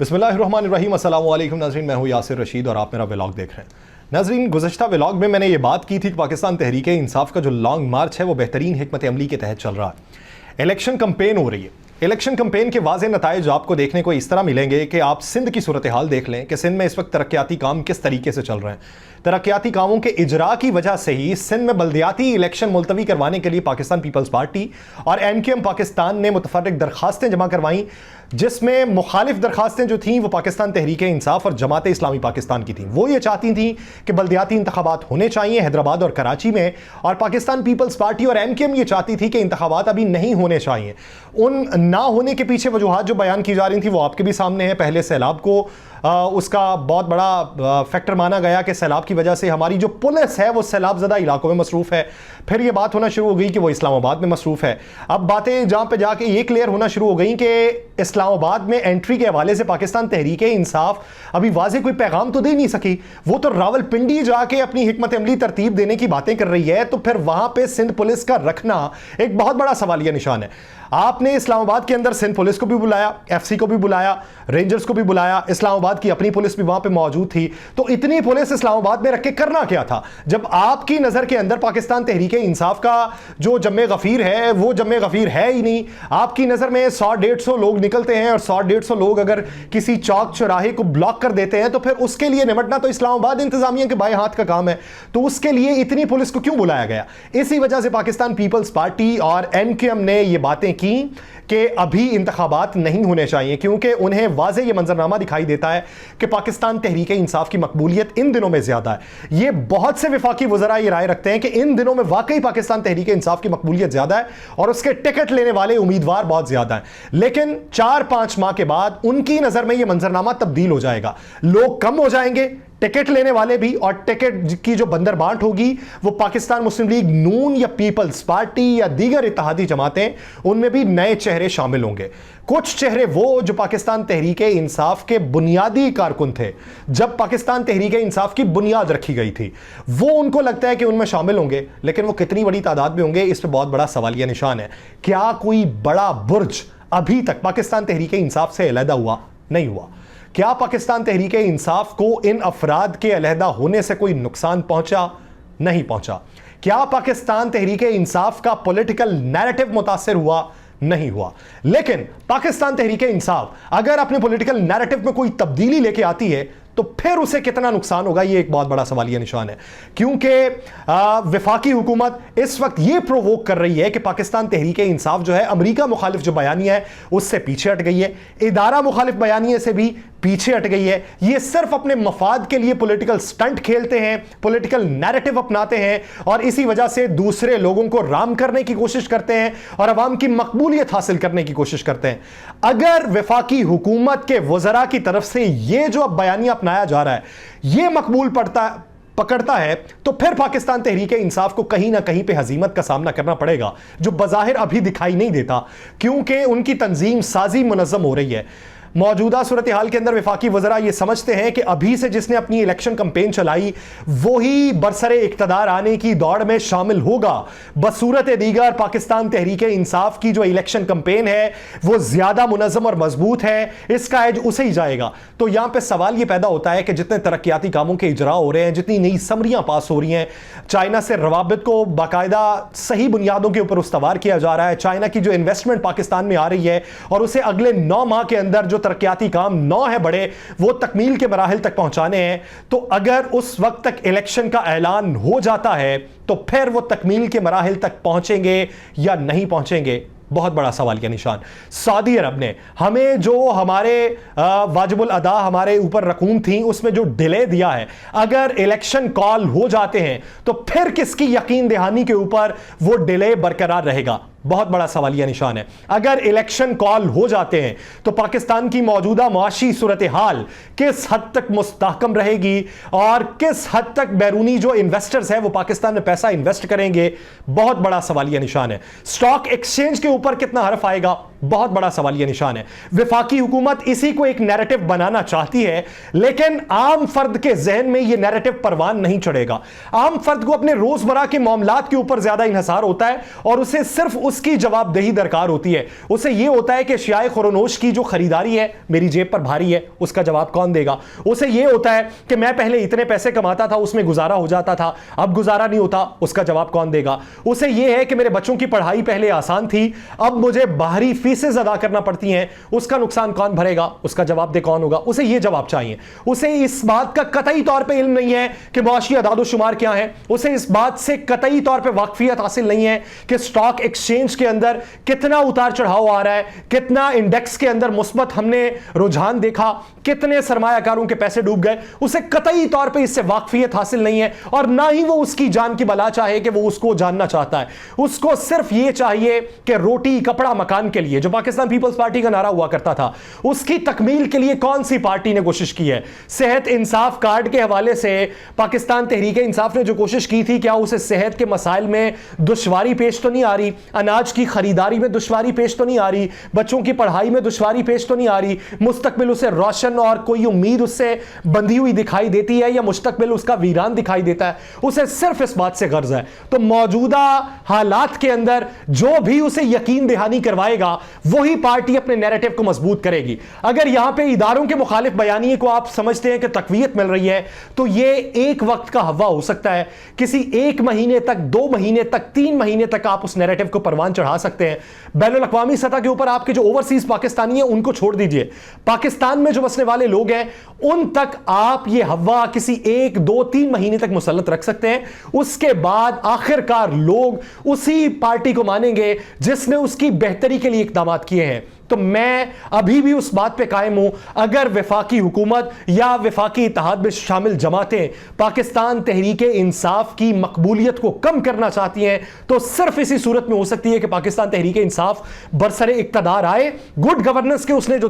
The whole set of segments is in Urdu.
بسم اللہ الرحمن الرحیم۔ السلام علیکم ناظرین، میں ہوں یاسر رشید اور آپ میرا ولاگ دیکھ رہے ہیں۔ ناظرین، گزشتہ ولاگ میں نے یہ بات کی تھی کہ پاکستان تحریک انصاف کا جو لانگ مارچ ہے وہ بہترین حکمت عملی کے تحت چل رہا ہے۔ الیکشن کمپین ہو رہی ہے۔ الیکشن کمپین کے واضح نتائج آپ کو دیکھنے کو اس طرح ملیں گے کہ آپ سندھ کی صورتحال دیکھ لیں کہ سندھ میں اس وقت ترقیاتی کام کس طریقے سے چل رہے ہیں۔ ترقیاتی کاموں کے اجرا کی وجہ سے ہی سندھ میں بلدیاتی الیکشن ملتوی کروانے کے لیے پاکستان پیپلز پارٹی اور MQM پاکستان نے متفرق درخواستیں جمع کروائیں، جس میں مخالف درخواستیں جو تھیں وہ پاکستان تحریک انصاف اور جماعت اسلامی پاکستان کی تھیں۔ وہ یہ چاہتی تھیں کہ بلدیاتی انتخابات ہونے چاہیے حیدرآباد اور کراچی میں، اور پاکستان پیپلز پارٹی اور MQM یہ چاہتی تھی کہ انتخابات ابھی نہیں ہونے چاہیے۔ ان نہ ہونے کے پیچھے وجوہات جو بیان کی جا رہی تھیں وہ آپ کے بھی سامنے ہیں۔ پہلے سیلاب کو اس کا بہت بڑا فیکٹر مانا گیا کہ سیلاب کی وجہ سے ہماری جو پولیس ہے وہ سیلاب زدہ علاقوں میں مصروف ہے۔ پھر یہ بات ہونا شروع ہو گئی کہ وہ اسلام آباد میں مصروف ہے۔ اب باتیں جہاں پہ جا کے یہ کلیئر ہونا شروع ہو گئی کہ اسلام آباد میں انٹری کے حوالے سے پاکستان تحریک انصاف ابھی واضح کوئی پیغام تو دے نہیں سکی، وہ تو راول پنڈی جا کے اپنی حکمت عملی ترتیب دینے کی باتیں کر رہی ہے، تو پھر وہاں پہ سندھ پولیس کا رکھنا ایک بہت بڑا سوالیہ نشان ہے۔ آپ نے اسلام آباد کے اندر سندھ پولیس کو بھی بلایا، FC کو بھی بلایا، رینجرز کو بھی بلایا، اسلام آباد کی اپنی پولیس بھی وہاں پہ موجود تھی، تو اتنی پولیس اسلام آباد میں رکھ کے کرنا کیا تھا جب آپ کی نظر کے اندر پاکستان تحریک انصاف کا جو جمع غفیر ہے وہ جمع غفیر ہے ہی نہیں۔ آپ کی نظر میں 100-150 لوگ نکلتے ہیں، اور 100-150 لوگ اگر کسی چوک چوراہے کو بلاک کر دیتے ہیں تو پھر اس کے لیے نمٹنا تو اسلام آباد انتظامیہ کے بائیں ہاتھ کا کام ہے، تو اس کے لیے اتنی پولیس کو کیوں بلایا گیا؟ اسی وجہ سے پاکستان پیپلز پارٹی اور MQM نے یہ باتیں کی کہ ابھی انتخابات نہیں ہونے چاہیے، کیونکہ انہیں واضح یہ منظرنامہ دکھائی دیتا ہے کہ پاکستان تحریک انصاف کی مقبولیت ان دنوں میں زیادہ ہے۔ یہ بہت سے وفاقی وزراء یہ رائے رکھتے ہیں کہ ان دنوں میں واقعی پاکستان تحریک انصاف کی مقبولیت زیادہ ہے اور اس کے ٹکٹ لینے والے امیدوار بہت زیادہ ہیں، لیکن 4-5 ماہ کے بعد ان کی نظر میں یہ منظرنامہ تبدیل ہو جائے گا، لوگ کم ہو جائیں گے، ٹکٹ لینے والے بھی، اور ٹکٹ کی جو بندر بانٹ ہوگی وہ پاکستان مسلم لیگ نون یا پیپلز پارٹی یا دیگر اتحادی جماعتیں، ان میں بھی نئے چہرے شامل ہوں گے۔ کچھ چہرے وہ جو پاکستان تحریک انصاف کے بنیادی کارکن تھے جب پاکستان تحریک انصاف کی بنیاد رکھی گئی تھی، وہ ان کو لگتا ہے کہ ان میں شامل ہوں گے، لیکن وہ کتنی بڑی تعداد میں ہوں گے اس پہ بہت بڑا سوالیہ نشان ہے۔ کیا کوئی بڑا برج ابھی تک پاکستان تحریک انصاف سے علیحدہ ہوا؟ نہیں ہوا۔ کیا پاکستان تحریک انصاف کو ان افراد کے علیحدہ ہونے سے کوئی نقصان پہنچا؟ نہیں پہنچا۔ کیا پاکستان تحریک انصاف کا پولیٹیکل نیریٹو متاثر ہوا؟ نہیں ہوا۔ لیکن پاکستان تحریک انصاف اگر اپنے پولیٹیکل نیریٹو میں کوئی تبدیلی لے کے آتی ہے تو پھر اسے کتنا نقصان ہوگا، یہ ایک بہت بڑا سوالیہ نشان ہے، کیونکہ وفاقی حکومت اس وقت یہ پرووک کر رہی ہے کہ پاکستان تحریک انصاف جو ہے امریکہ مخالف جو بیانیہ ہے اس سے پیچھے ہٹ گئی ہے، ادارہ مخالف بیانیے سے بھی پیچھے ہٹ گئی ہے۔ یہ صرف اپنے مفاد کے لیے پولیٹیکل سٹنٹ کھیلتے ہیں، پولیٹیکل نیریٹو اپناتے ہیں، اور اسی وجہ سے دوسرے لوگوں کو رام کرنے کی کوشش کرتے ہیں اور عوام کی مقبولیت حاصل کرنے کی کوشش کرتے ہیں۔ اگر وفاقی حکومت کے وزراء کی طرف سے یہ جو اب بیانیہ اپنایا جا رہا ہے یہ مقبول پکڑتا ہے تو پھر پاکستان تحریک انصاف کو کہیں نہ کہیں پہ ہزیمت کا سامنا کرنا پڑے گا، جو بظاہر ابھی دکھائی نہیں دیتا، کیونکہ ان کی تنظیم سازی منظم ہو رہی ہے۔ موجودہ صورتحال کے اندر وفاقی وزراء یہ سمجھتے ہیں کہ ابھی سے جس نے اپنی الیکشن کمپین چلائی وہی برسر اقتدار آنے کی دوڑ میں شامل ہوگا۔ بصورت دیگر پاکستان تحریک انصاف کی جو الیکشن کمپین ہے وہ زیادہ منظم اور مضبوط ہے، اس کا ایج اسے ہی جائے گا۔ تو یہاں پہ سوال یہ پیدا ہوتا ہے کہ جتنے ترقیاتی کاموں کے اجراء ہو رہے ہیں، جتنی نئی سمریاں پاس ہو رہی ہیں، چائنا سے روابط کو باقاعدہ صحیح بنیادوں کے اوپر استوار کیا جا رہا ہے، چائنا کی جو انویسٹمنٹ پاکستان میں آ رہی ہے اور اسے اگلے 9 ماہ کے اندر جو ترقیاتی کام 9 ہے بڑے وہ تکمیل کے مراحل تک پہنچانے ہیں، تو اگر اس وقت تک الیکشن کا اعلان ہو جاتا ہے تو پھر وہ تکمیل کے مراحل تک پہنچیں گے یا نہیں پہنچیں گے، بہت بڑا سوالیہ نشان۔ سعودی عرب نے ہمیں جو ہمارے واجب الادا ہمارے اوپر رقوم تھیں اس میں جو ڈیلے دیا ہے، اگر الیکشن کال ہو جاتے ہیں تو پھر کس کی یقین دہانی کے اوپر وہ ڈیلے برقرار رہے گا؟ بہت بڑا سوالیہ نشان ہے۔ اگر الیکشن کال ہو جاتے ہیں تو پاکستان کی موجودہ معاشی صورتحال کس حد تک مستحکم رہے گی اور کس حد تک بیرونی جو انویسٹرز ہیں وہ پاکستان میں پیسہ انویسٹ کریں گے، بہت بڑا سوالیہ نشان ہے۔ سٹاک ایکسچینج کے اوپر کتنا حرف آئے گا، بہت بڑا سوالیہ نشان ہے. وفاقی حکومت اسی کو ایک نیریٹو بنانا چاہتی ہے, لیکن عام فرد کے ذہن میں یہ نیریٹو پروان نہیں چڑھے گا. عام فرد کو اپنے روزمرہ کے معاملات کے اوپر زیادہ انحصار ہوتا ہے اور اسے صرف اس کی جواب دہی درکار ہوتی ہے. اسے یہ ہوتا ہے کہ اشیاء خورونوش کی جو خریداری ہے میری جیب پر بھاری ہے, اس کا جواب کون دے گا. اسے یہ ہوتا ہے کہ میں پہلے اتنے پیسے کماتا تھا, اس میں گزارا ہو جاتا تھا, اب گزارا نہیں ہوتا, اس کا جواب کون دے گا. اسے یہ ہے کہ میرے بچوں کی پڑھائی پہلے آسان تھی, اب مجھے باہری فیسز ادا کرنا پڑتی ہیں, اس کا نقصان کون بھرے گا, اس کا جواب دے کون ہوگا. اسے یہ جواب چاہیے. اسے اس بات کا قطعی طور پہ علم نہیں ہے کہ معاشی اعداد و شمار کیا ہے. اسے اس بات سے قطعی طور پہ واقفیت حاصل نہیں ہے کہ سٹاک ایکسچینج کے اندر کتنا اتار چڑھاؤ آ رہا ہے, کتنا انڈیکس کے اندر مثبت ہم نے رجحان دیکھا, کتنے سرمایہ کاروں کے پیسے ڈوب گئے. اسے قطعی طور پہ اس سے واقفیت حاصل نہیں ہے, اور نہ ہی وہ اس کی جان کی بلا چاہے کہ وہ اس کو جاننا چاہتا ہے. اس کو صرف یہ چاہیے کہ روٹی کپڑا مکان کے لیے جو پاکستان پیپلز پارٹی کا نعرہ ہوا کرتا تھا, اس کی تکمیل کے لیے کون سی پارٹی نے کوشش کی ہے. صحت انصاف کارڈ کے حوالے سے پاکستان تحریک انصاف نے جو کوشش کی تھی, کیا اسے صحت کے مسائل میں دشواری پیش تو نہیں آ رہی, اناج کی خریداری میں دشواری پیش تو نہیں آ رہی, بچوں کی پڑھائی میں دشواری پیش تو نہیں آ رہی, مستقبل اسے روشن اور کوئی امید اس سے بندھی ہوئی دکھائی دیتی ہے یا مستقبل اس کا ویران دکھائی دیتا ہے. اسے صرف اس بات سے غرض ہے. تو موجودہ حالات کے اندر جو بھی اسے یقین دہانی کروائے گا وہی پارٹی اپنے نیریٹو کو مضبوط کرے گی. اگر یہاں پہ اداروں کے مخالف بیانیے کو آپ سمجھتے ہیں کہ تقویت مل رہی ہے, تو یہ ایک وقت کا ہوا ہو سکتا ہے. کسی 1 مہینے تک, 2 مہینے تک, 3 مہینے تک آپ اس نیریٹو کو پروان چڑھا سکتے ہیں. بین الاقوامی سطح کے اوپر آپ کے جو اوورسیز پاکستانی ہیں ان کو چھوڑ دیجئے, پاکستان میں جو بسنے والے لوگ ہیں ان تک آپ یہ ہوا کسی 1, 2, 3 مہینے تک مسلط رکھ سکتے ہیں. اس کے بعد آخر کار لوگ اسی پارٹی کو مانیں گے جس نے اس کی بہتری کے لیے اقدامات کیے ہیں. تو میں ابھی بھی اس بات پہ قائم ہوں, اگر وفاقی حکومت یا وفاقی اتحاد میں شامل جماعتیں پاکستان تحریک انصاف کی مقبولیت کو کم کرنا چاہتی ہیں تو صرف اسی صورت میں ہو سکتی ہے کہ پاکستان تحریک انصاف برسر اقتدار آئے, گڈ گورننس کے اس نے جو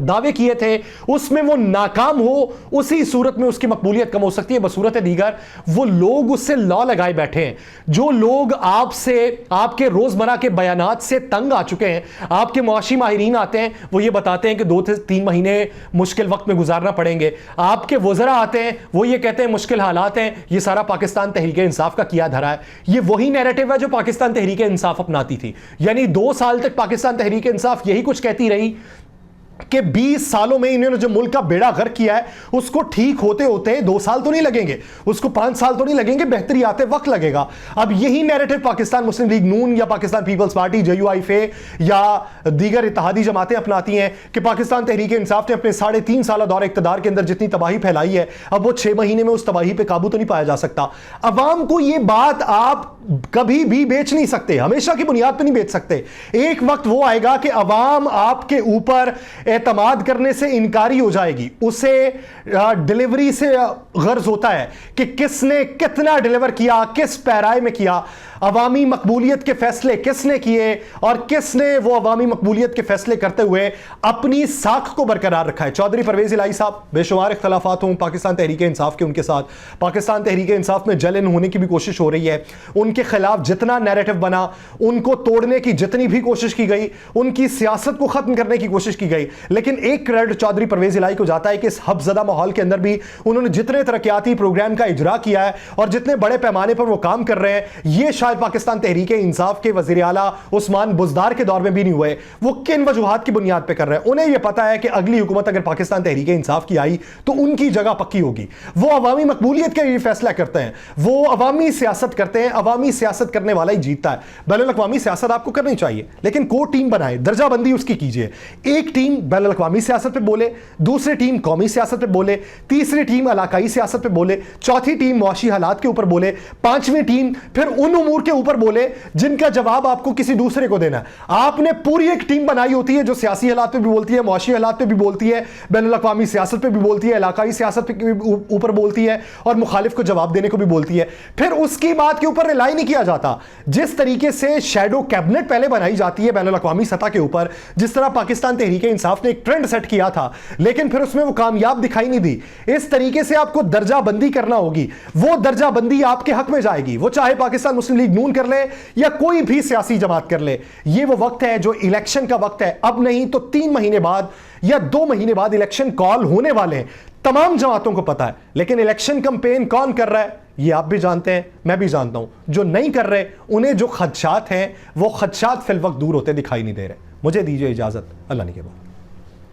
دعوے کیے تھے اس میں وہ ناکام ہو, اسی صورت میں اس کی مقبولیت کم ہو سکتی ہے. بصورت دیگر وہ لوگ اس سے لا لگائے بیٹھے ہیں, جو لوگ آپ سے, آپ کے روزمرہ کے بیانات سے تنگ آ چکے ہیں. آپ کے معاشی ماہرین آتے ہیں, وہ یہ بتاتے ہیں کہ 2 سے 3 مہینے مشکل وقت میں گزارنا پڑیں گے. آپ کے وزراء آتے ہیں, وہ یہ کہتے ہیں مشکل حالات ہیں. یہ سارا پاکستان تحریک انصاف کا کیا دھرا ہے. یہ وہی نیریٹو ہے جو پاکستان تحریک انصاف اپناتی تھی. یعنی 2 سال تک پاکستان تحریک انصاف یہی کچھ کہتی رہی کہ 20 سالوں میں انہوں نے جو ملک کا بیڑا غرق کیا ہے اس کو ٹھیک ہوتے ہوتے 2 سال تو نہیں لگیں گے, اس کو 5 سال تو نہیں لگیں گے, بہتری آتے وقت لگے گا. اب یہی نیریٹو پاکستان مسلم لیگ نون یا پاکستان پیپلز پارٹی JUIF یا دیگر اتحادی جماعتیں اپناتی ہیں کہ پاکستان تحریک انصاف نے اپنے 3.5 سالہ دور اقتدار کے اندر جتنی تباہی پھیلائی ہے, اب وہ 6 مہینے میں اس تباہی پہ قابو تو نہیں پایا جا سکتا. عوام کو یہ بات آپ کبھی بھی بیچ نہیں سکتے, ہمیشہ کی بنیاد پہ نہیں بیچ سکتے. ایک وقت وہ آئے گا کہ عوام آپ کے اوپر اعتماد کرنے سے انکاری ہو جائے گی. اسے ڈیلیوری سے غرض ہوتا ہے کہ کس نے کتنا ڈیلیور کیا, کس پیرائے میں کیا, عوامی مقبولیت کے فیصلے کس نے کیے اور کس نے وہ عوامی مقبولیت کے فیصلے کرتے ہوئے اپنی ساکھ کو برقرار رکھا ہے. چودھری پرویز الہی صاحب, بے شمار اختلافات ہوں پاکستان تحریک انصاف کے ان کے ساتھ, پاکستان تحریک انصاف میں جلن ہونے کی بھی کوشش ہو رہی ہے. ان کے خلاف جتنا نیریٹو بنا, ان کو توڑنے کی جتنی بھی کوشش کی گئی, ان کی سیاست کو ختم کرنے کی کوشش کی گئی, لیکن ایک کریڈٹ چودھری پرویز الہی کو جاتا ہے کہ اس حب زدہ ماحول کے اندر بھی انہوں نے جتنے ترقیاتی پروگرام کا اجرا کیا ہے اور جتنے بڑے پیمانے پر وہ کام کر رہے ہیں, یہ شاید پاکستان تحریک انصاف کے وزیر اعلیٰ عثمان بزدار کے دور میں بھی نہیں ہوئے. وہ کن وجوہات کی بنیاد پہ کر رہے ہیں؟ انہیں یہ پتا ہے کہ اگلی حکومت اگر پاکستان تحریک انصاف کی آئی تو ان کی جگہ پکی ہوگی. وہ عوامی مقبولیت کے لیے فیصلہ کرتے ہیں, وہ عوامی سیاست کرتے ہیں, عوامی سیاست کرنے والا ہی جیتتا ہے. بین الاقوامی سیاست آپ کو کرنی چاہیے, لیکن کو ٹیم بنائے, درجہ بندی اس کی کیجئے. ایک ٹیم بین الاقوامی سیاست پہ بولے, دوسری ٹیم قومی سیاست پہ بولے, تیسری ٹیم علاقائی سیاست پہ بولے, چوتھی ٹیم معاشی حالات کے اوپر بولے, پانچویں ٹیم پھر ان امور کے اوپر بولے جن کا جواب آپ کو کسی دوسرے کو دینا ہے. آپ نے پوری ایک ٹیم بنائی ہوتی ہے جو سیاسی حالات پہ بھی بولتی ہے, معاشی حالات پہ بھی بولتی ہے, بین الاقوامی سیاست پہ بھی بولتی ہے, علاقائی سیاست پہ اوپر بولتی ہے اور مخالف کو جواب دینے کو بھی بولتی ہے. پھر اس کی بات کے اوپر ریلائی نہیں کیا جاتا. جس طریقے سے شیڈو کیبنٹ پہلے بنائی جاتی ہے بین الاقوامی سطح کے اوپر, جس طرح پاکستان تحریک انصاف نے ایک ٹرینڈ سیٹ کیا تھا لیکن پھر اس میں وہ کامیاب دکھائی نہیں دی, اس طریقے سے آپ کو درجہ بندی کرنا ہوگی. وہ درجہ بندی آپ کے حق میں جائے گی, وہ چاہے پاکستان مسلم لیگ نون کر لے یا کوئی بھی سیاسی جماعت کر لے، یہ وہ وقت ہے جو الیکشن کا وقت ہے، اب نہیں تو 3 مہینے بعد یا 2 مہینے بعد الیکشن کال ہونے والے ہیں، تمام جماعتوں کو پتا ہے، لیکن الیکشن کمپین کون کر رہا ہے یہ آپ بھی جانتے ہیں، میں بھی جانتا ہوں، جو نہیں کر رہے انہیں جو خدشات ہیں وہ خدشات فی الوقت دور ہوتے دکھائی نہیں دے رہے۔ مجھے دیجیے اجازت، اللہ نگہبان۔